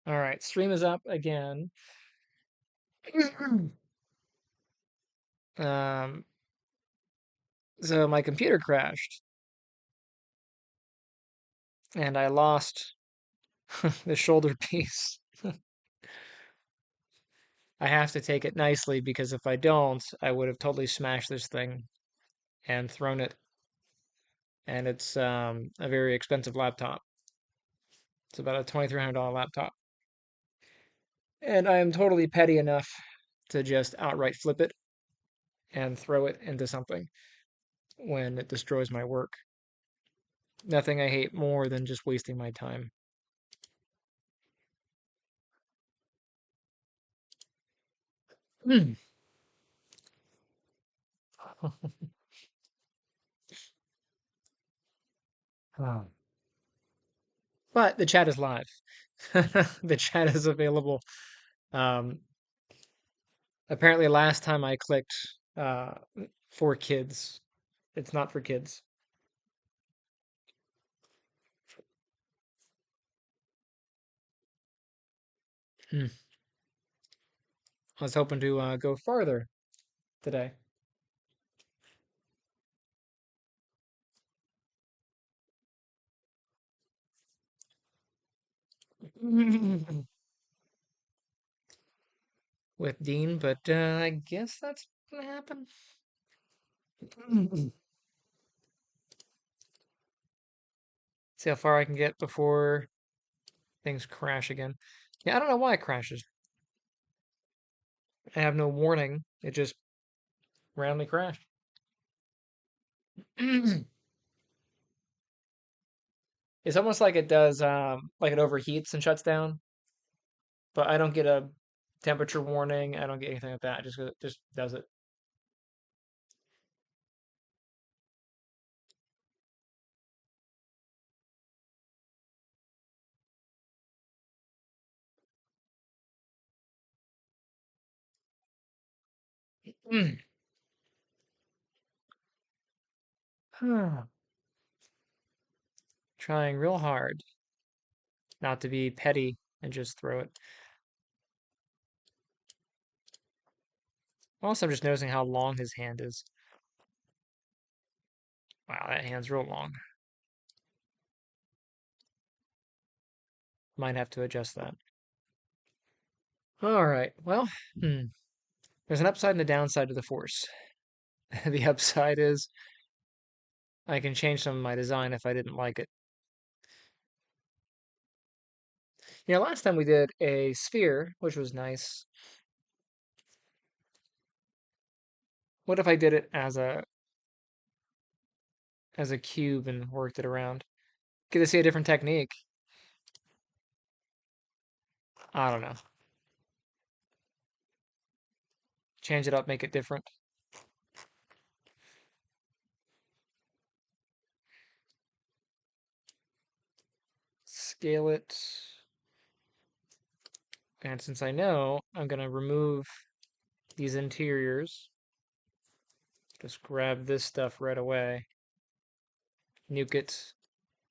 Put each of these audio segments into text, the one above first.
All right, stream is up again. Um, so my computer crashed and I lost the shoulder piece. I have to take it nicely because if I don't, I would have totally smashed this thing and thrown it. And it's a very expensive laptop. It's about a $2,300 laptop. And I am totally petty enough to just outright flip it and throw it into something when it destroys my work. Nothing I hate more than just wasting my time. Oh. But the chat is live. The chat is available. Um, Apparently, last time I clicked uh, for kids, it's not for kids. Hmm. I was hoping to go farther today. With Dean, but I guess that's gonna happen. See how far I can get before things crash again. Yeah, I don't know why it crashes. I have no warning. It just randomly crashed. It's almost like it does, like it overheats and shuts down, but I don't get a temperature warning. I don't get anything like that. It just does it. Trying real hard not to be petty and just throw it. Also, I'm just noticing how long his hand is. Wow, that hand's real long. Might have to adjust that. All right. Well, there's an upside and a downside to the Force. The upside is I can change some of my design if I didn't like it. Last time we did a sphere, which was nice. What if I did it as a cube and worked it around? Get to see a different technique. I don't know. Change it up, make it different. Scale it. And since I know, I'm going to remove these interiors. Just grab this stuff right away. Nuke it.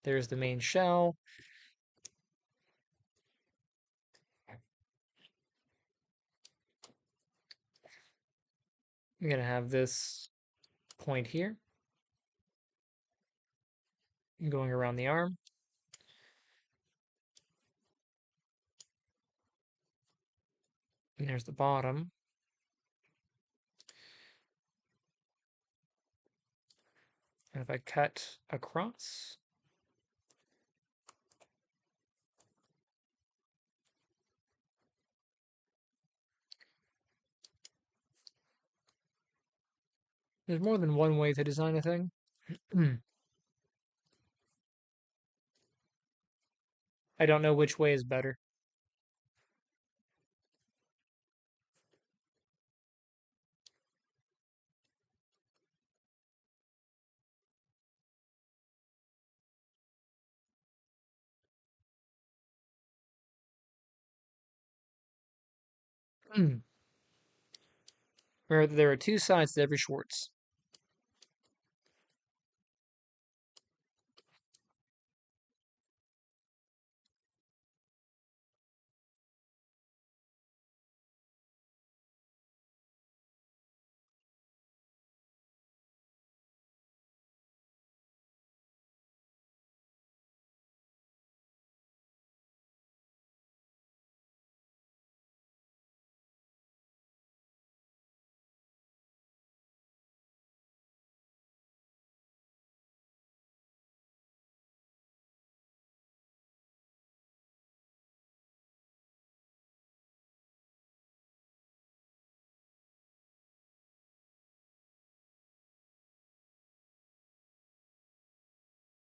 There's the main shell. I'm going to have this point here, going around the arm. And there's the bottom. And if I cut across, there's more than one way to design a thing. I don't know which way is better. Where there are two sides to every Schwartz.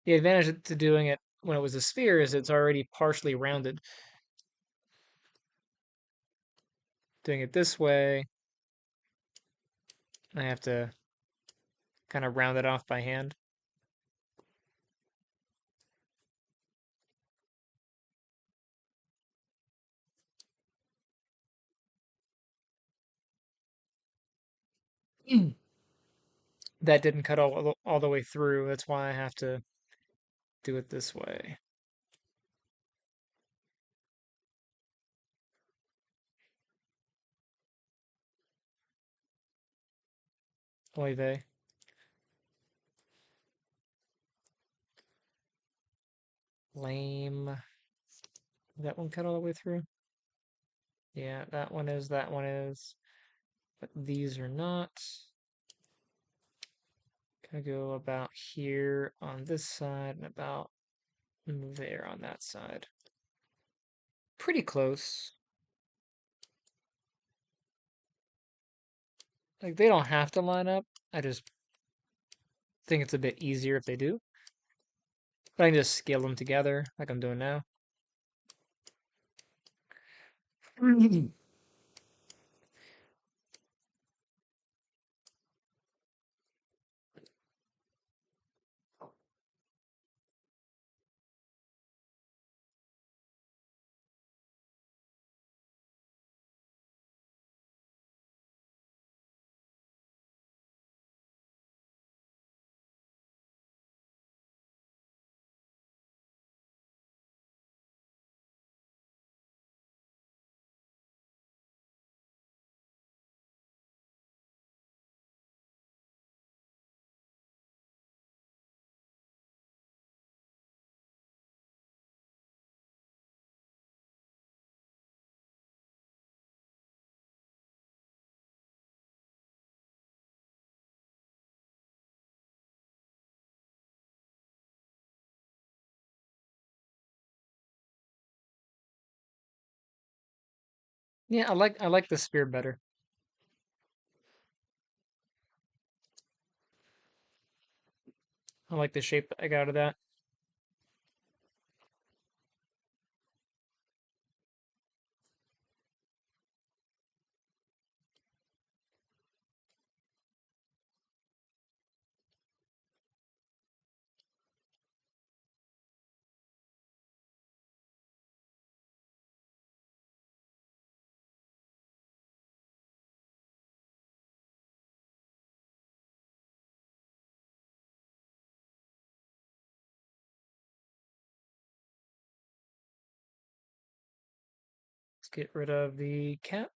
The advantage to doing it when it was a sphere is it's already partially rounded. Doing it this way, I have to kind of round it off by hand. That didn't cut all the way through. That's why I have to do it this way. Oy vey. Lame. That one cut all the way through? Yeah, that one is, that one is. But these are not. Gonna go about here on this side and about there on that side. Pretty close. Like, they don't have to line up. I just think it's a bit easier if they do. But I can just scale them together like I'm doing now. Yeah, I like the spear better. I like the shape I got out of that. Let's get rid of the cap.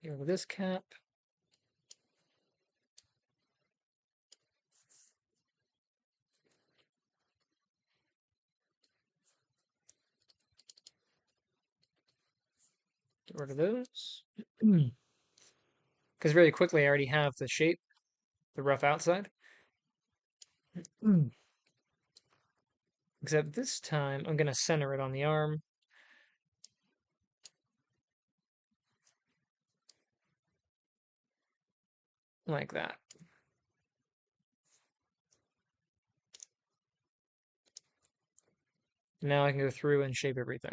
Get rid of this cap. Get rid of those. Because really quickly I already have the shape, the rough outside. Except this time I'm going to center it on the arm. Like that. Now I can go through and shape everything.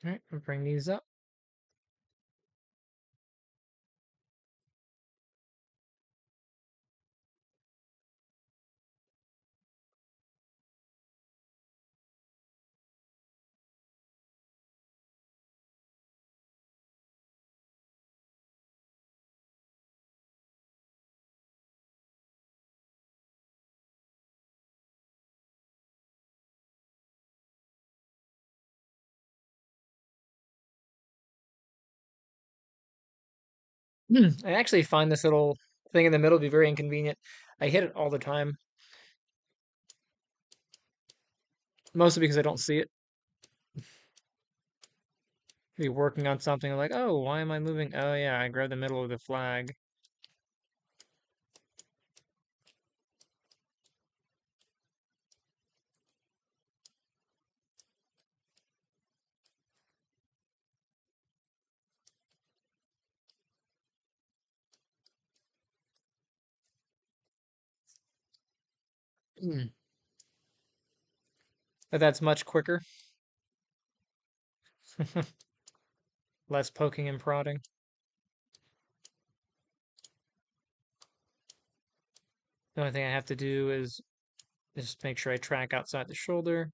All right, we'll bring these up. I actually find this little thing in the middle to be very inconvenient. I hit it all the time, mostly because I don't see it. Be working on something like, oh, why am I moving? Oh yeah, I grabbed the middle of the flag. But that's much quicker, less poking and prodding. The only thing I have to do is just make sure I track outside the shoulder.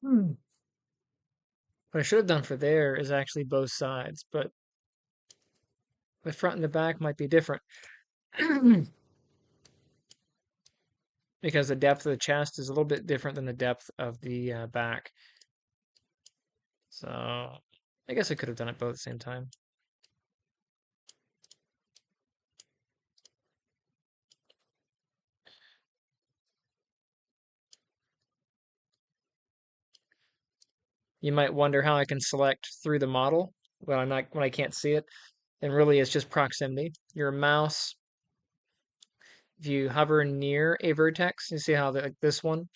Hmm. What I should have done for there is actually both sides, but the front and the back might be different because the depth of the chest is a little bit different than the depth of the back. So I guess I could have done it both at the same time. You might wonder how I can select through the model when I can't see it. And really it's just proximity. Your mouse, if you hover near a vertex, you see how like this one,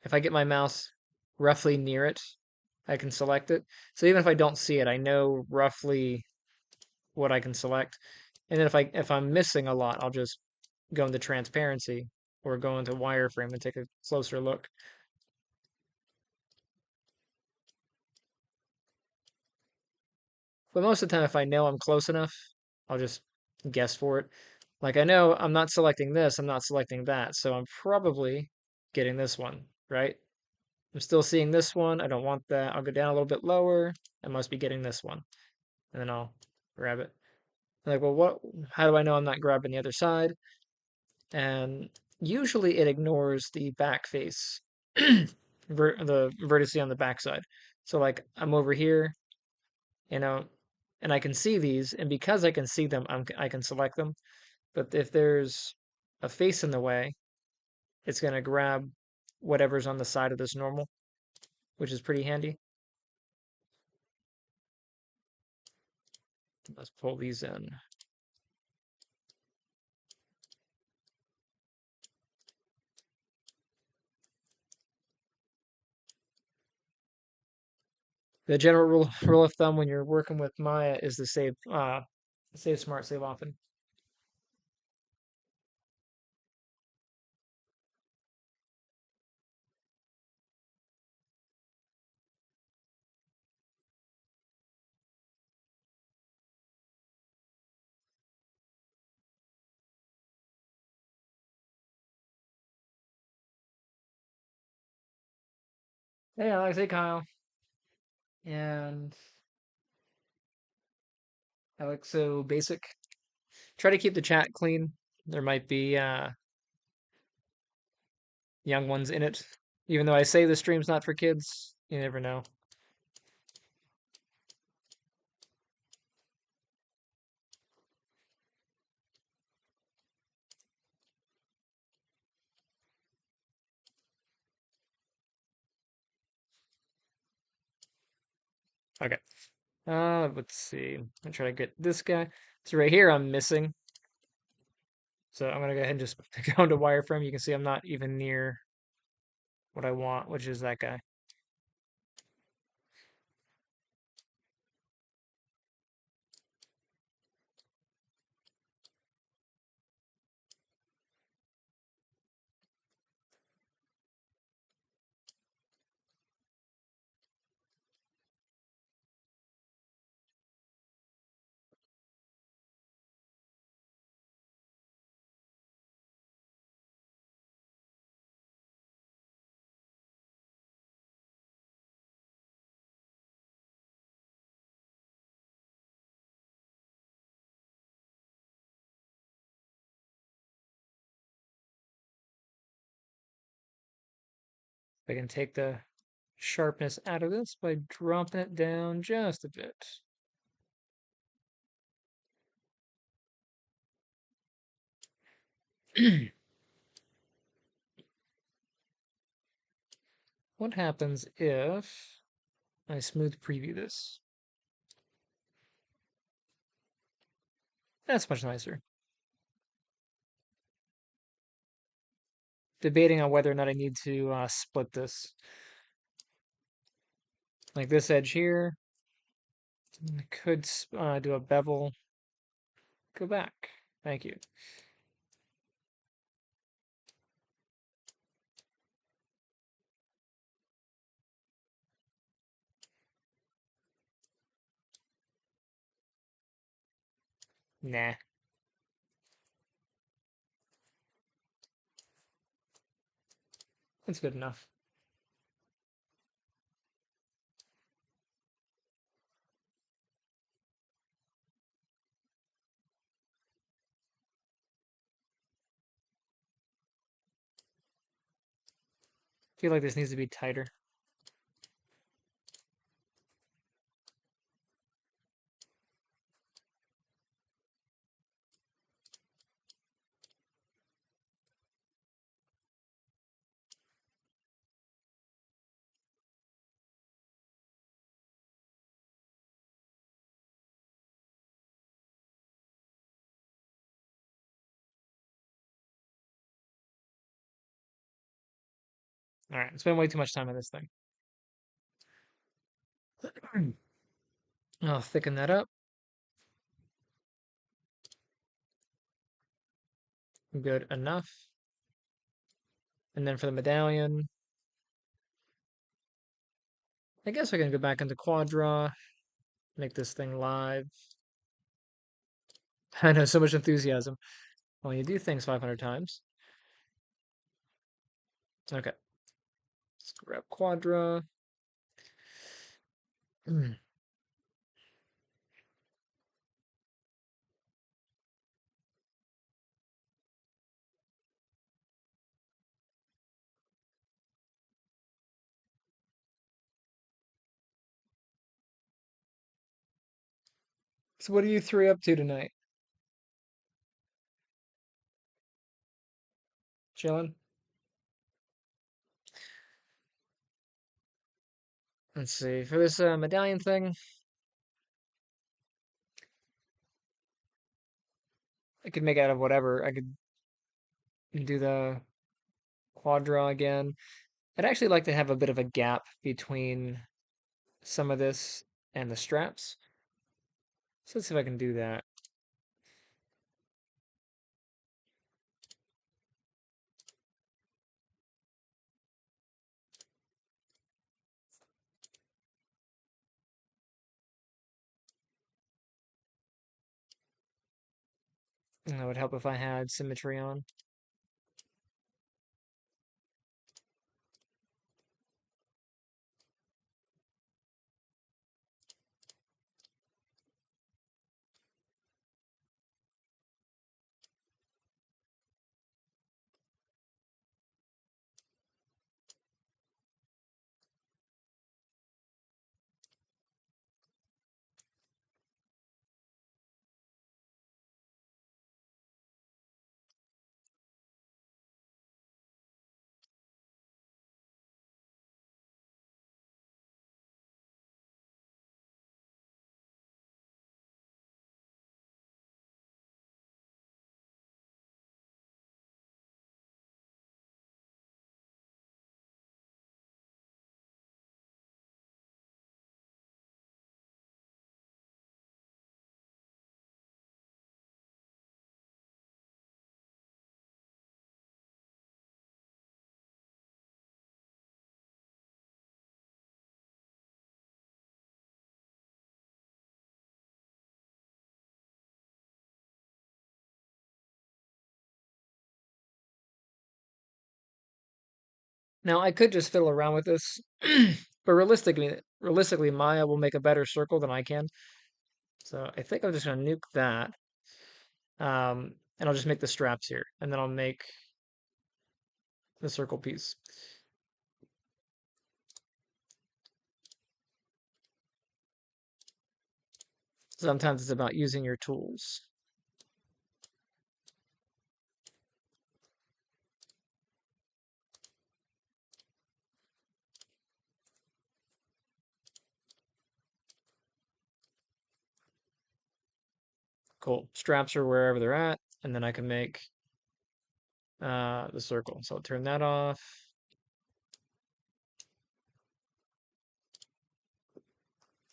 if I get my mouse roughly near it, I can select it. So even if I don't see it, I know roughly what I can select. And then if I'm missing a lot, I'll just go into transparency or go into wireframe and take a closer look. But most of the time, if I know I'm close enough, I'll just guess for it. Like I know I'm not selecting this, I'm not selecting that, so I'm probably getting this one, right? I'm still seeing this one. I don't want that. I'll go down a little bit lower. I must be getting this one. And then I'll grab it. I'm like, well, how do I know I'm not grabbing the other side? And usually it ignores the back face, the vertice on the back side. So like I'm over here, you know, and I can see these, and because I can see them, I can select them. But if there's a face in the way, it's gonna grab whatever's on the side of this normal, which is pretty handy. Let's pull these in. The general rule of thumb when you're working with Maya is to save smart, save often. Hey Alex, hey Kyle, and Alex. So basic. Try to keep the chat clean. There might be young ones in it. Even though I say the stream's not for kids, you never know. Okay. Let's see. I'm trying to get this guy. So right here, I'm missing. So I'm gonna go ahead and just go into wireframe. You can see I'm not even near what I want, which is that guy. I can take the sharpness out of this by dropping it down just a bit. What happens if I smooth preview this? That's much nicer. Debating on whether or not I need to split this. Like this edge here. I could do a bevel. Go back. Thank you. Nah. That's good enough. I feel like this needs to be tighter. All right, spend way too much time on this thing. I'll thicken that up. Good enough. And then for the medallion, I guess I can go back into Quad Draw, make this thing live. I know, so much enthusiasm. Well, you do things 500 times. Okay, let's grab Quad Draw. So what are you three up to tonight? Chilling? Let's see. For this medallion thing, I could make out of whatever. I could do the Quad Draw again. I'd actually like to have a bit of a gap between some of this and the straps. So let's see if I can do that. And that would help if I had symmetry on. Now I could just fiddle around with this, but realistically, Maya will make a better circle than I can. So I think I'm just gonna nuke that. And I'll just make the straps here, and then I'll make the circle piece. Sometimes it's about using your tools. Cool. Straps are wherever they're at, and then I can make the circle. So I'll turn that off.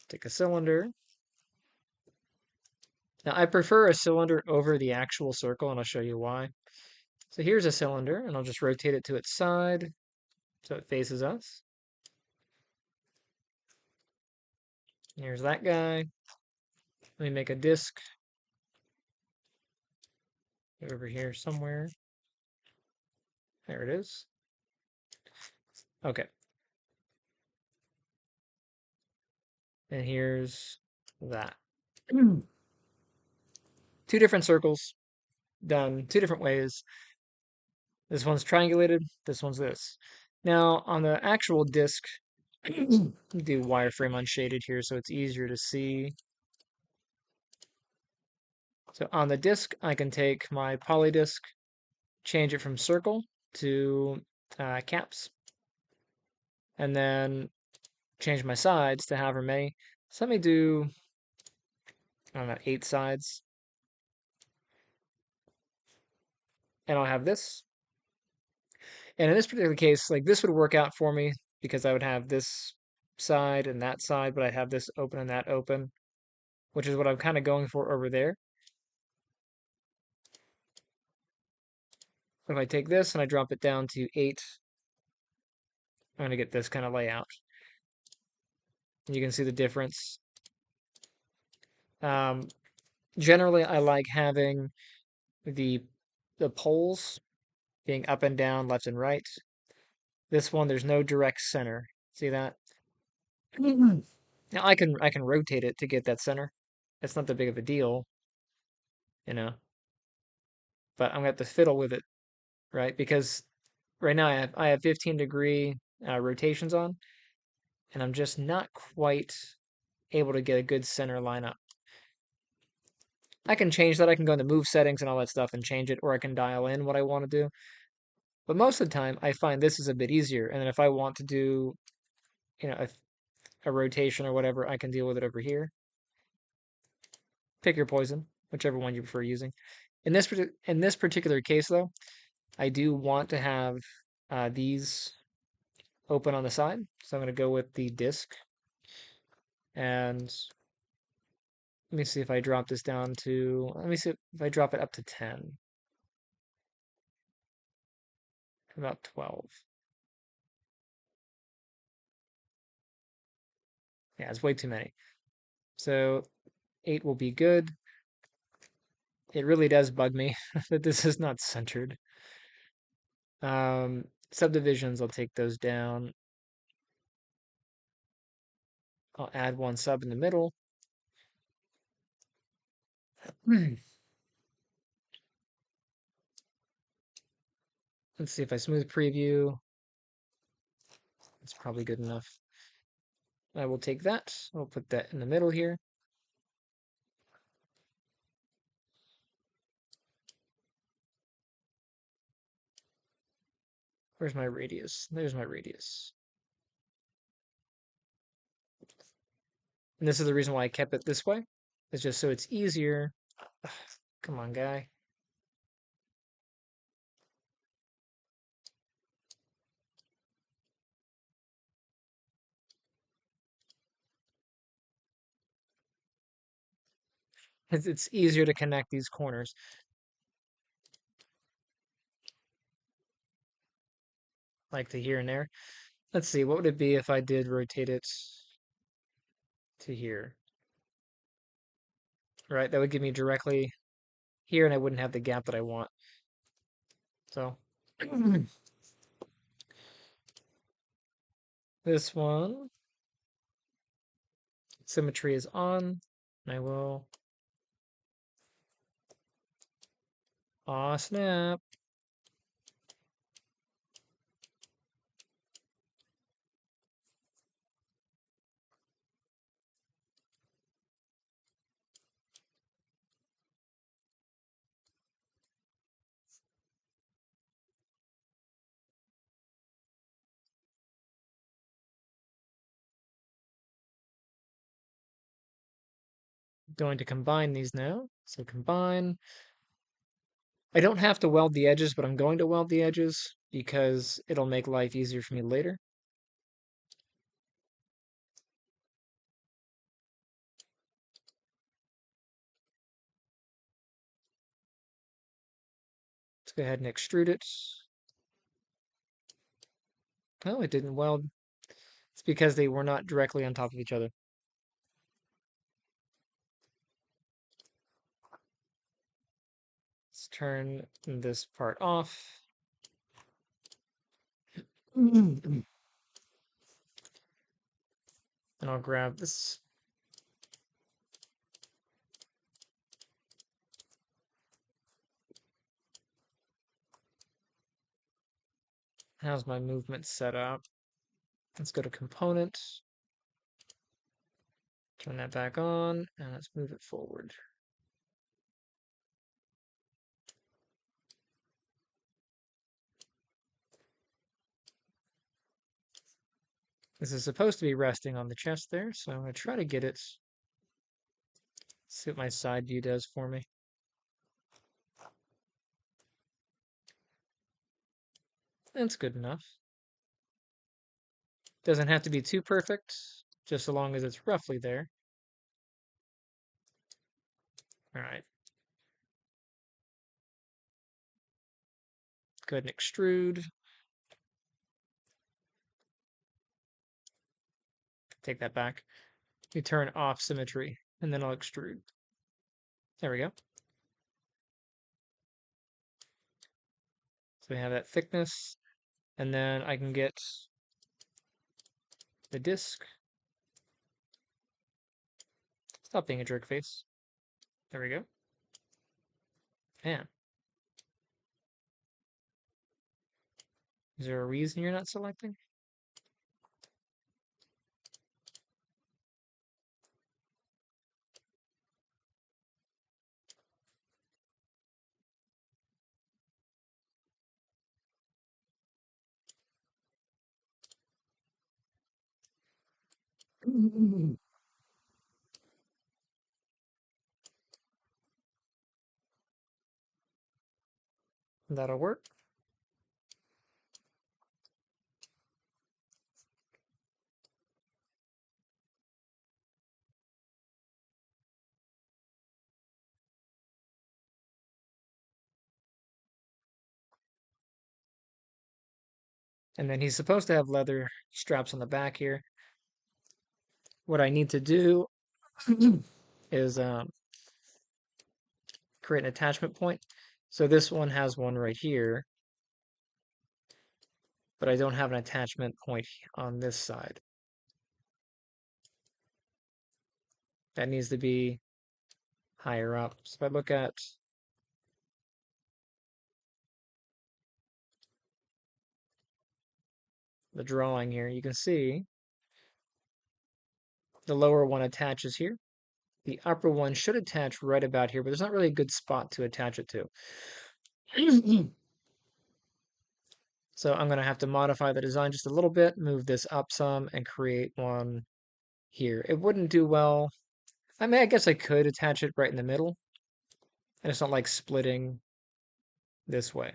Take a cylinder. Now I prefer a cylinder over the actual circle, and I'll show you why. So here's a cylinder, and I'll just rotate it to its side so it faces us. Here's that guy. Let me make a disc over here somewhere. There it is. Okay. And here's that. Two different circles done two different ways. This one's triangulated, this one's this. Now, on the actual disc, do wireframe unshaded here so it's easier to see. So on the disc, I can take my polydisc, change it from circle to caps, and then change my sides to however many. So let me do, I don't know, 8 sides. And I'll have this. And in this particular case, like this would work out for me because I would have this side and that side, but I'd have this open and that open, which is what I'm kind of going for over there. If I take this and I drop it down to 8, I'm going to get this kind of layout. You can see the difference. Um, Generally, I like having the poles being up and down, left and right. This one, there's no direct center. See that? Now I can rotate it to get that center. It's not that big of a deal, you know. But I'm gonna have to fiddle with it, right? Because right now I have 15-degree rotations on, and I'm just not quite able to get a good center line up. I can change that. I can go into move settings and all that stuff and change it, or I can dial in what I want to do. But most of the time, I find this is a bit easier. And then if I want to do, a rotation or whatever, I can deal with it over here. Pick your poison, whichever one you prefer using. In this particular case, though, I do want to have these open on the side. So I'm going to go with the disc. And let me see if I drop this down to, let me see if I drop it up to 10. About 12. Yeah, it's way too many. So 8 will be good. It really does bug me that this is not centered. Subdivisions, I'll take those down. I'll add one sub in the middle. Let's see if I smooth preview. It's probably good enough. I will take that. I'll put that in the middle here. Where's my radius? There's my radius. And this is the reason why I kept it this way. It's just so it's easier. Come on, guy. It's easier to connect these corners. Like to here and there. Let's see, what would it be if I did rotate it to here? Right, that would give me directly here and I wouldn't have the gap that I want. So this one, symmetry is on. And I will, aw snap. going to combine these now. So combine. I don't have to weld the edges, but I'm going to weld the edges because it'll make life easier for me later. Let's go ahead and extrude it. Oh, it didn't weld. It's because they were not directly on top of each other. Let's turn this part off. And I'll grab this. How's my movement set up? Let's go to component. Turn that back on, and let's move it forward. This is supposed to be resting on the chest there, so I'm going to try to get it. See what my side view does for me. That's good enough. Doesn't have to be too perfect, just so long as it's roughly there. All right. Go ahead and extrude. Take that back. We turn off symmetry, and then I'll extrude. There we go. So we have that thickness, and then I can get the disc. Stop being a jerk face. There we go. Man. Is there a reason you're not selecting? That'll work. And then he's supposed to have leather straps on the back here. What I need to do is create an attachment point. So this one has one right here, but I don't have an attachment point on this side. That needs to be higher up. So if I look at the drawing here, you can see the lower one attaches here. The upper one should attach right about here, but there's not really a good spot to attach it to. So I'm going to have to modify the design just a little bit, move this up some, and create one here. It wouldn't do well. I mean, I guess I could attach it right in the middle, and it's not like splitting this way.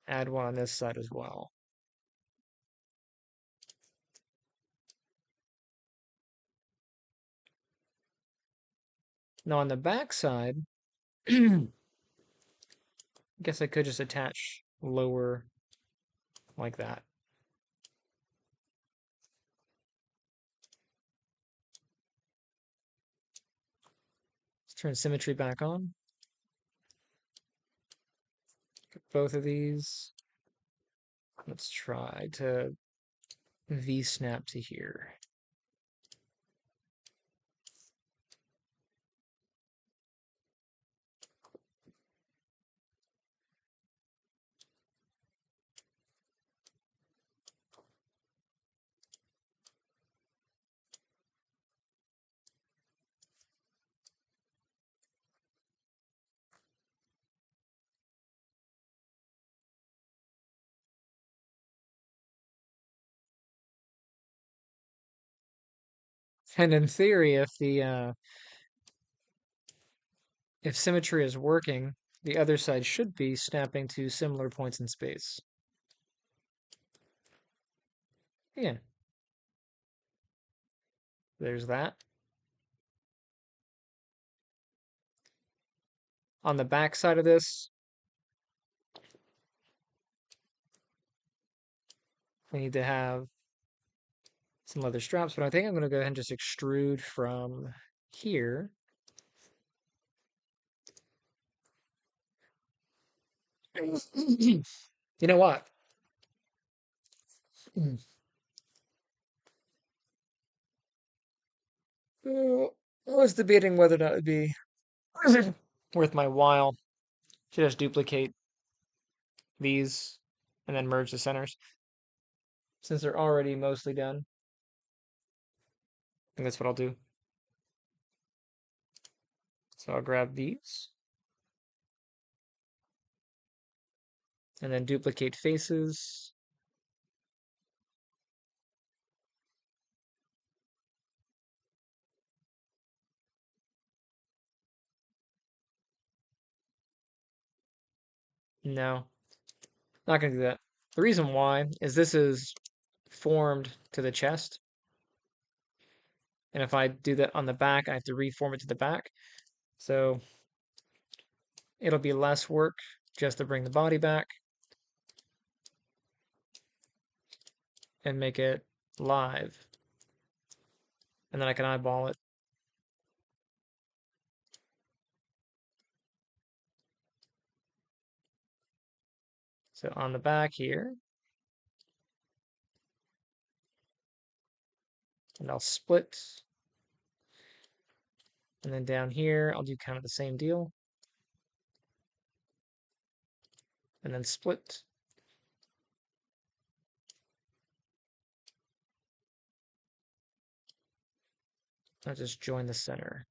Add one on this side as well. Now on the back side, I guess I could just attach lower like that. Let's turn symmetry back on. Get both of these. Let's try to V-snap to here. And in theory, if symmetry is working, the other side should be snapping to similar points in space. Yeah, there's that. On the back side of this, we need to have some leather straps, but I think I'm going to go ahead and just extrude from here. You know what? I was debating whether that would be worth my while to just duplicate these and then merge the centers since they're already mostly done. I think that's what I'll do. So I'll grab these and then duplicate faces. No, not going to do that. The reason why is this is formed to the chest. And if I do that on the back, I have to reform it to the back. So it'll be less work just to bring the body back and make it live. And then I can eyeball it. So on the back here, and I'll split. And then down here, I'll do kind of the same deal. And then split. I'll just join the center.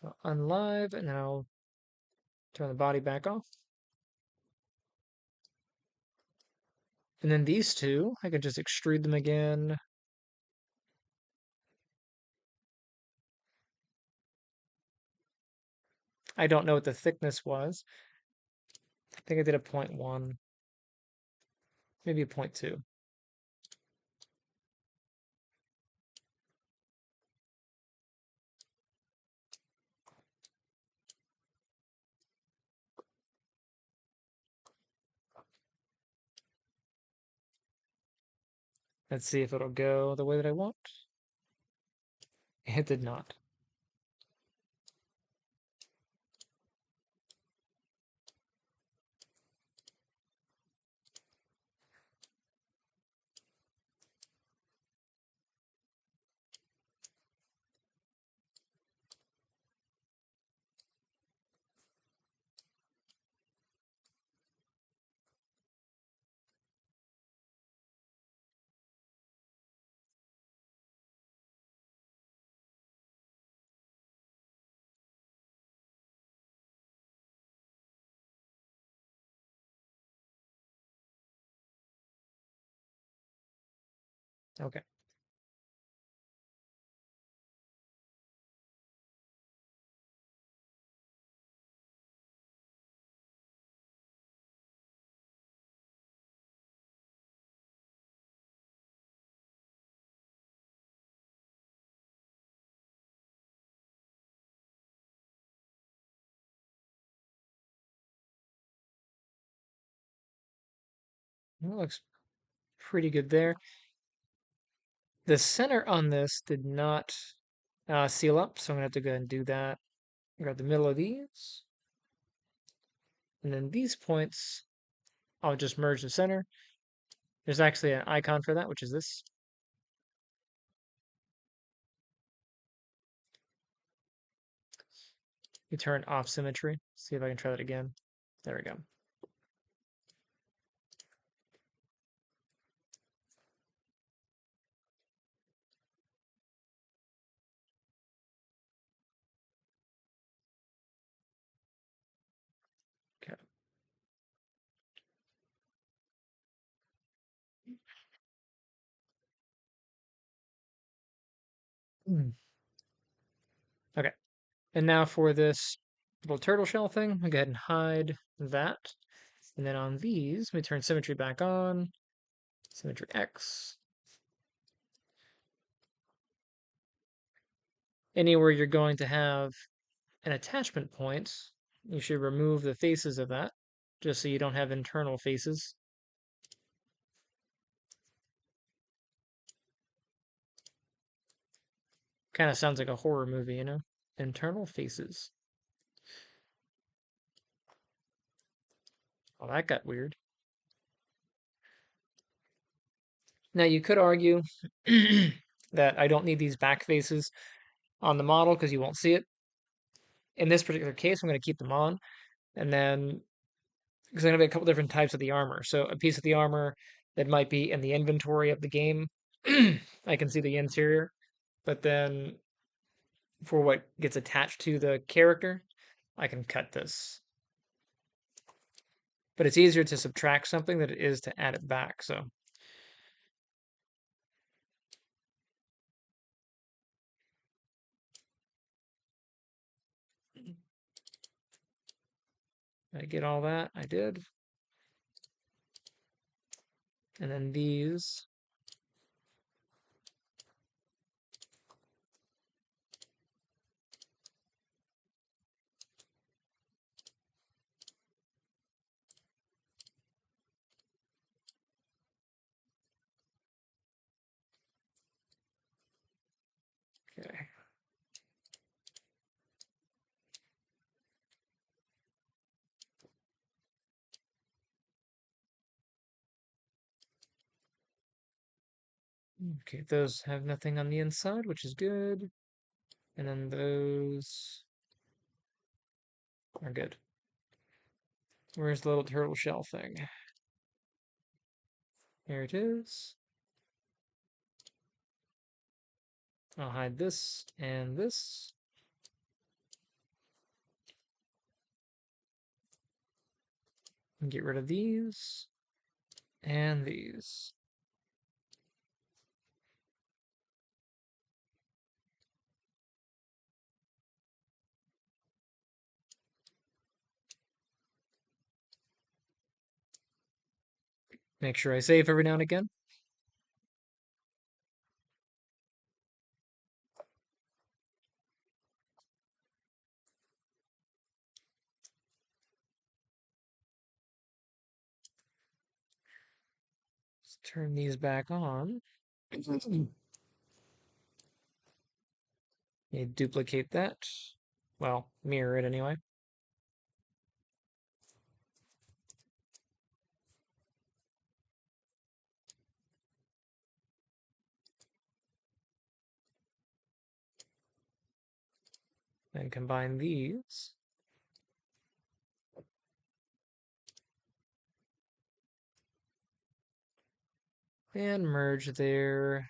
So unlive, and then I'll turn the body back off. And then these two, I can just extrude them again. I don't know what the thickness was. I think I did a 0.1, maybe a 0.2. Let's see if it'll go the way that I want. It did not. Okay. That looks pretty good there. The center on this did not seal up, so I'm gonna have to go ahead and do that. Grab the middle of these, and then these points, I'll just merge the center. There's actually an icon for that, which is this. You turn off symmetry. See if I can try that again. There we go. Hmm. Okay, and now for this little turtle shell thing, I'll go ahead and hide that. And then on these, we turn symmetry back on, symmetry X. Anywhere you're going to have an attachment point, you should remove the faces of that, just so you don't have internal faces. Kind of sounds like a horror movie, you know? Internal faces. Oh, that got weird. Now, you could argue that I don't need these back faces on the model because you won't see it. In this particular case, I'm going to keep them on, and then because there's going to be a couple different types of the armor. So a piece of the armor that might be in the inventory of the game, I can see the interior, but then for what gets attached to the character, I can cut this. But it's easier to subtract something than it is to add it back. So I get all that. I did. And then these. Okay. Okay, those have nothing on the inside, which is good. And then those are good. Where's the little turtle shell thing? Here it is. I'll hide this and this. And get rid of these and these. Make sure I save every now and again. Let's turn these back on. You duplicate that. Well, mirror it anyway. Then combine these. And merge their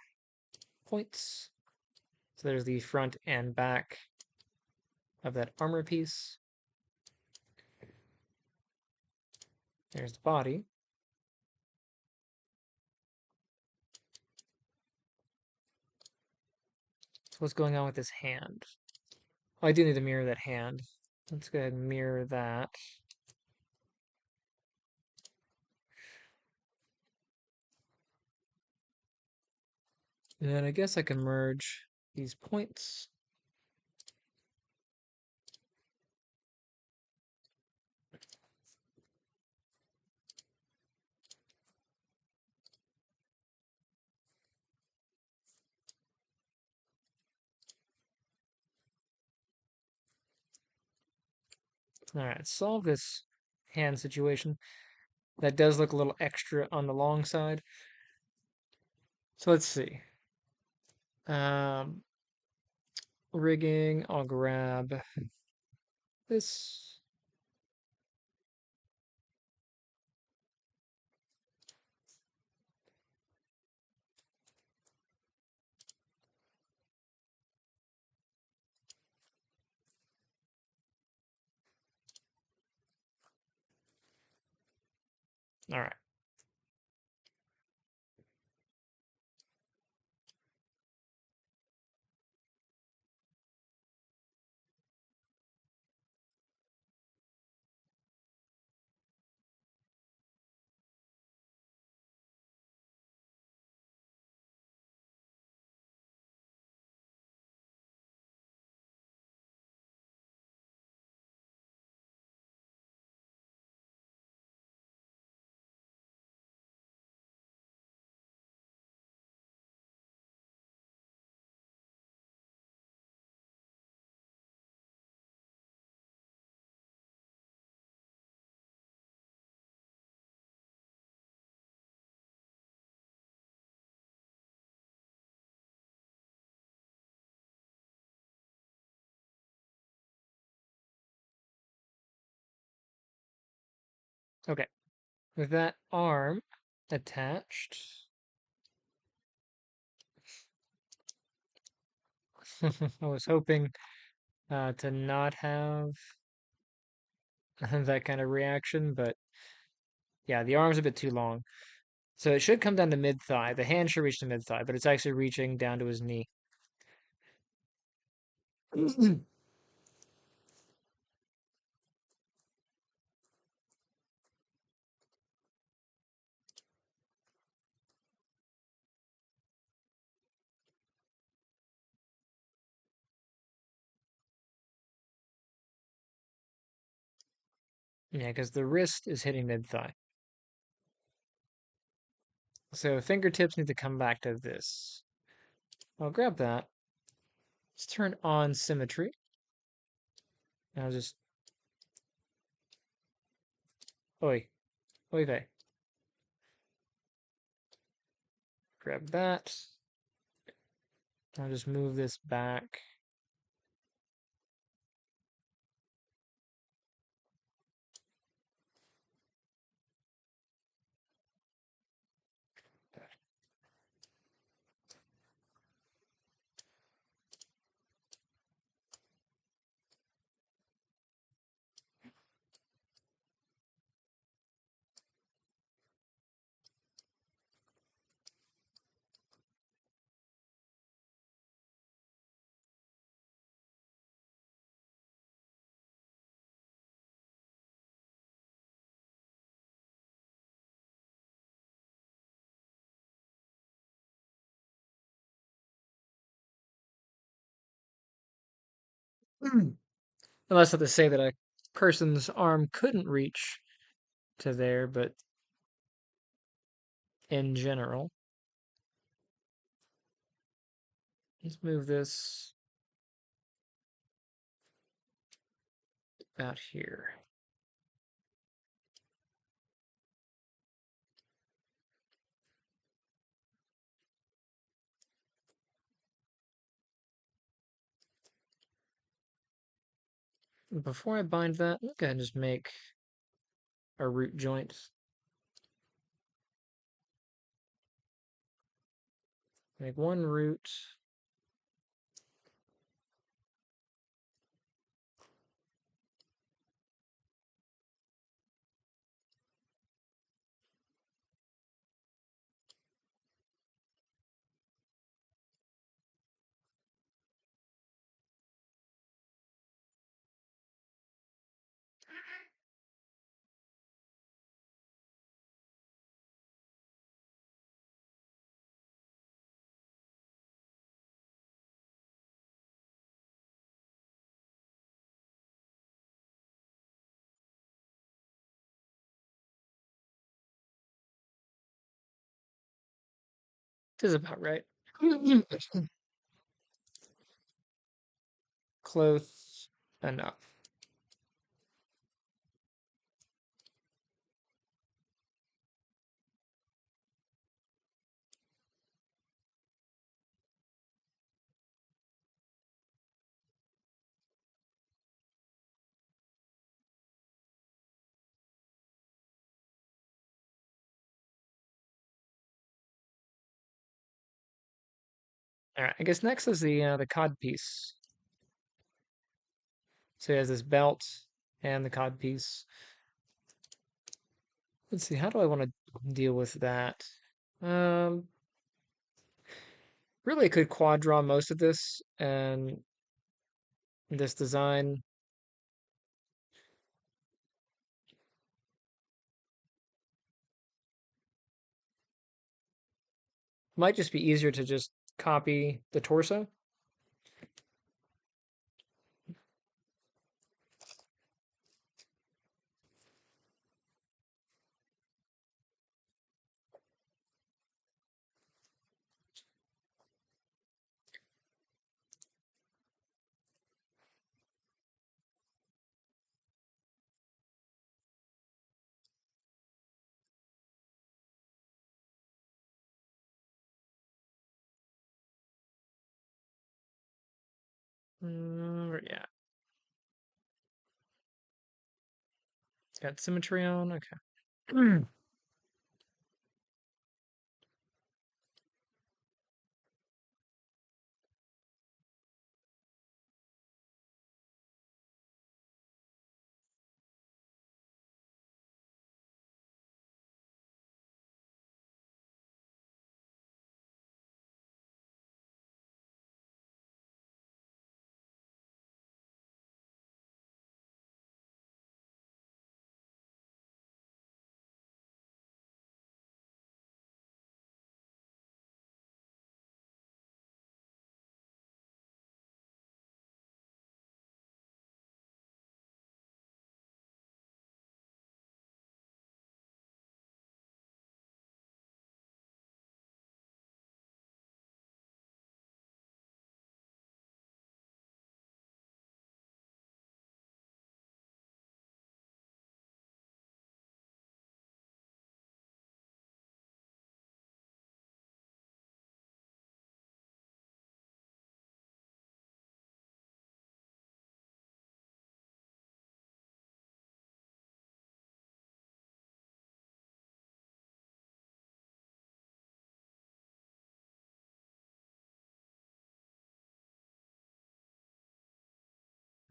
points. So there's the front and back of that armor piece. There's the body. So what's going on with this hand? Oh, I do need to mirror that hand. Let's go ahead and mirror that. And then I guess I can merge these points. All right, solve this hand situation. That does look a little extra on the long side. So let's see. Um, rigging, I'll grab this. All right. Okay, with that arm attached, I was hoping to not have that kind of reaction, but yeah, the arm's a bit too long. So it should come down to mid thigh. The hand should reach to mid thigh, but it's actually reaching down to his knee. Yeah, because the wrist is hitting mid thigh. So fingertips need to come back to this. I'll grab that. Let's turn on symmetry. Now just oi, oi vey. Grab that. I'll just move this back. Unless I have to say that a person's arm couldn't reach to there, but in general, let's move this out here. Before I bind that, I'm gonna just make a root joint. Make one root. This is about right. Close enough. All right, I guess next is the cod piece. So he has this belt and the cod piece. Let's see, how do I want to deal with that? Um, Really could quad draw most of this, and this design might just be easier to just copy the torso. Yeah, it's got symmetry on. Okay.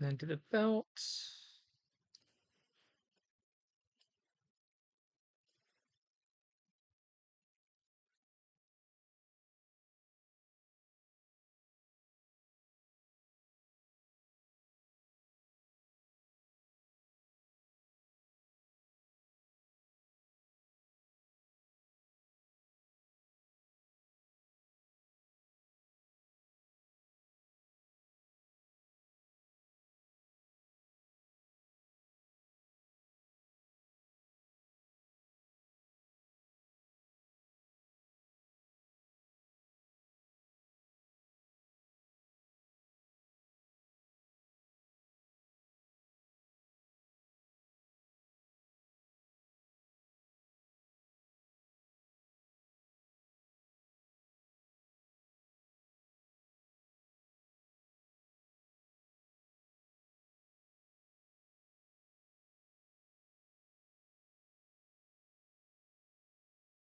Then to the belt.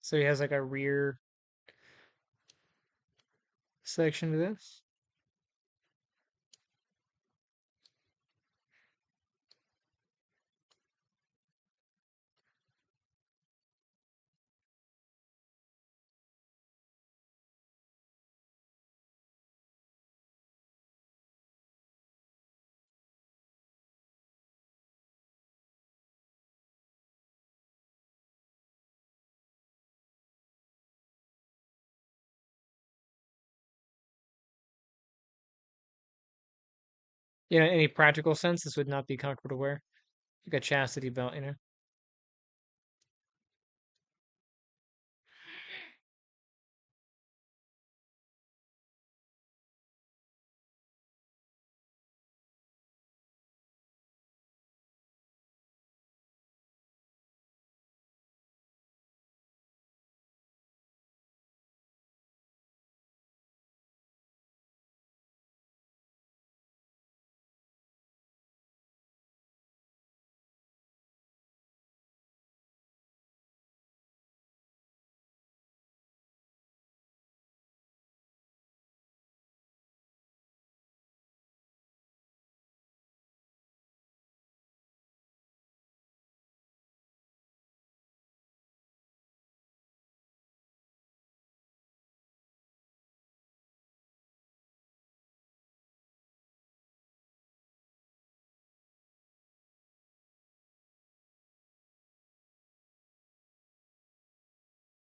So he has like a rear section to this. You know, in any practical sense, this would not be comfortable to wear. Like a chastity belt, you know.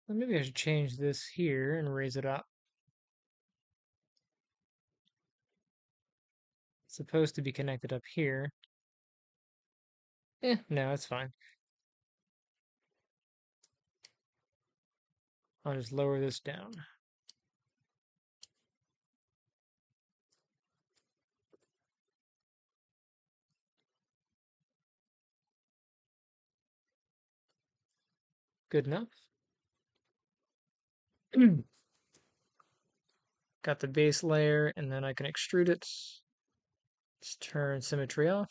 Well, maybe I should change this here and raise it up. It's supposed to be connected up here. No, it's fine. I'll just lower this down. Good enough. Got the base layer, and then I can extrude it. Just turn symmetry off.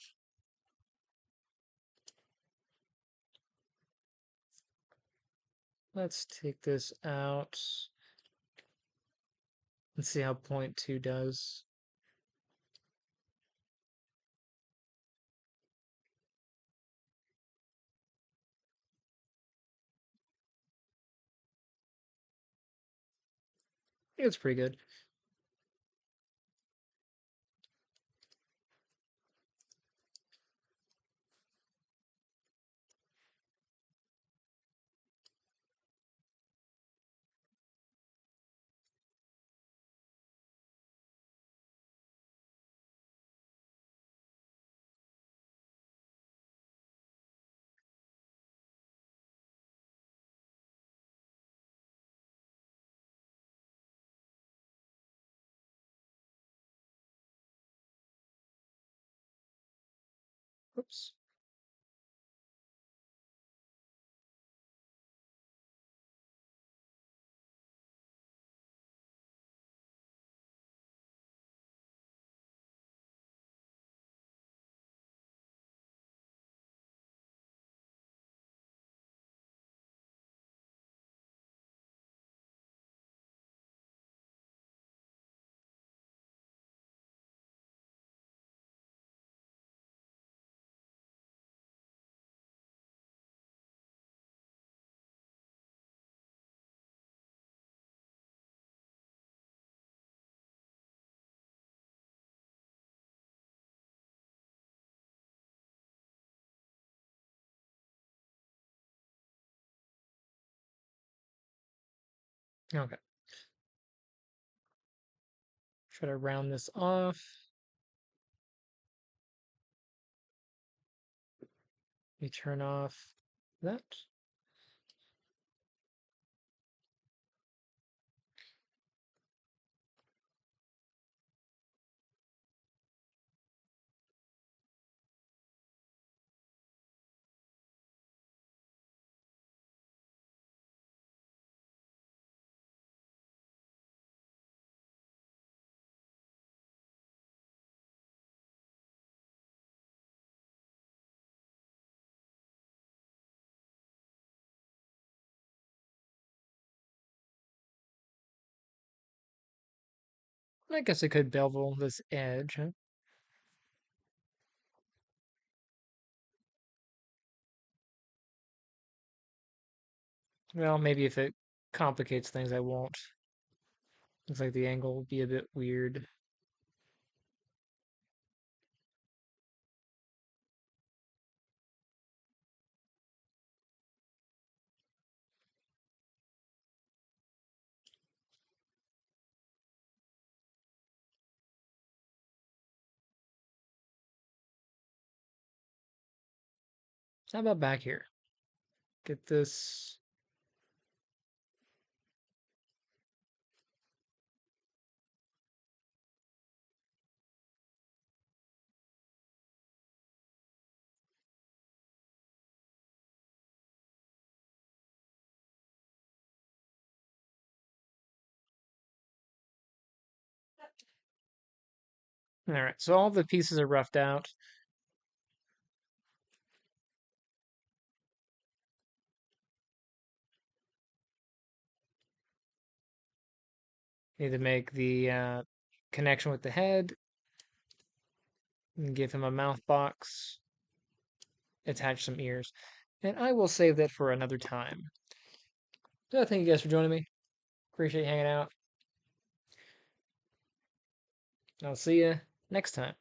Let's take this out. Let's see how point 2 does. It's pretty good. Oops. Okay. Try to round this off. We turn off that. I guess I could bevel this edge, huh? Well, maybe if it complicates things, I won't. Looks like the angle will be a bit weird. So how about back here? Get this. All right, so all the pieces are roughed out. Need to make the connection with the head and give him a mouth box, attach some ears. And I will save that for another time. So thank you guys for joining me. Appreciate you hanging out. I'll see you next time.